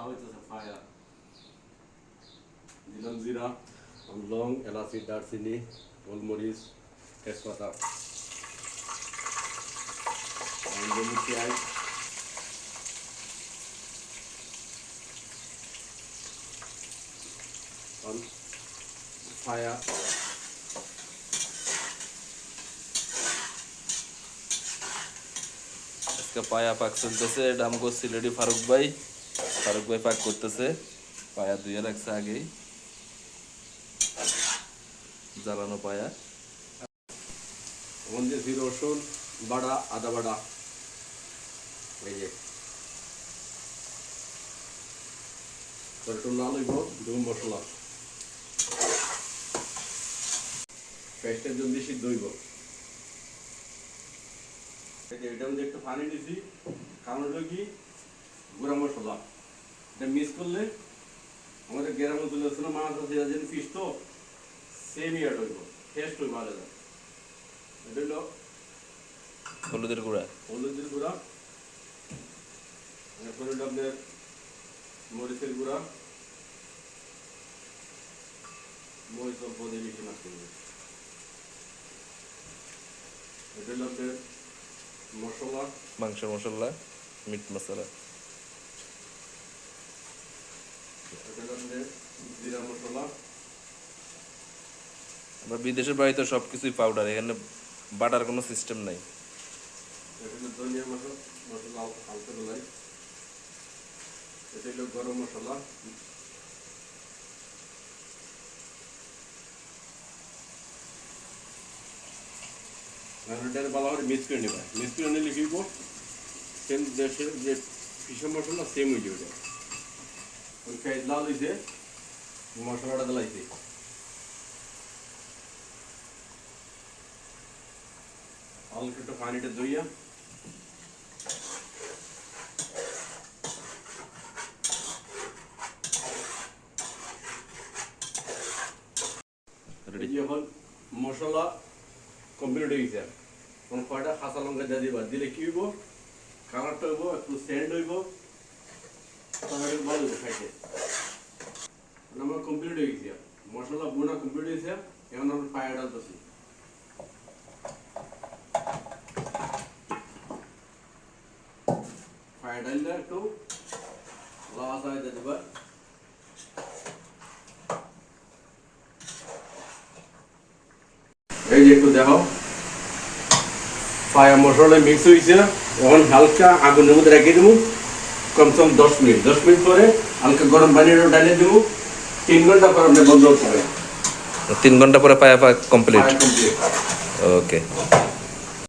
হইতেছে ফায়ার দিলাম জিরা লং এলাচি দারচিনি গোলমরিচ তেজপাতা পেঁয়াজ ফায়ার আজকে পায়া পাক চলতেছে। এটা আমগো সিলেটি ফারুক ভাই পাক করতেছে। পায়া ধুয়ে রাখছে আগেই, জ্বালানো পায়া। আমাদের রসুন বাটা আদা বাটা এই যে একটু লাল হইব ধুম মশলা পেস্টের জন্য সিদ্ধ হইব। এটার মধ্যে একটু পানি দিছি, কারণ হলো কি গুঁড়া মশলা এটা মিক্স করলে আমাদের গ্রামে তুলে আসছে না মাছ আছে যেন ফিস তো সেম ইয়ার হইব, টেস্ট হইব আলাদা। এটা হলো হলুদের গুঁড়া, এরপর হলো আপনার মরিচের গুঁড়া, মরিচ অল্প দিয়ে বেশি মাছ করবে। এটা হলো আপনার মশলা, মাংস মশলা, মিট মশলা। এটা হলো আপনার জিরা মশলা। আমরা বিদেশের বাড়িতে সবকিছুই পাউডার, এখানে বাটার কোনো সিস্টেম নাই। এটা হলো ধনিয়া মশলা হালকা দোলাই। এটা হলো গরম মশলা। এটা ভালো করে মিক্স করে নেবা, মিক্স করে নিলে কি করবো সেম দেশের যে পিসা মশলা সেম হয়ে যাবে। ওই পেঁয়াজ লাল হয়েছে, মশলাটা দিলাইছে, হালকা একটু পানিটা দইয়া যখন মশলা কমপ্লিট হয়ে গেছে তখন কয়টা কাঁচা লঙ্কা দিয়ে দিবা, দিলে কি হইব কালারটা হইব একটু সেন্ড হইব, তাহলে ভালো হইব খাইতে। আমার কমপ্লিট হয়ে গেছে, মশলা বোনা কমপ্লিট হয়েছে। এখন আমরা পায়া ডালতেছি, পায়া ডালটা একটু লাল হয়ে দিয়ে দিবা। এই যে একটু দেখো পায়া মশলা মিক্স হয়েছে। এখন হালকা আগুনের মধ্যে রেখে দেবো কমসে কম 10 মিনিট। 10 মিনিট পরে হালকা গরম পানি ডালিয়ে দেবো। 3 ঘন্টা পর আপনি বন্ধ করতে হবে। 3 ঘন্টা পরে পায়া পাক কমপ্লিট। ওকে।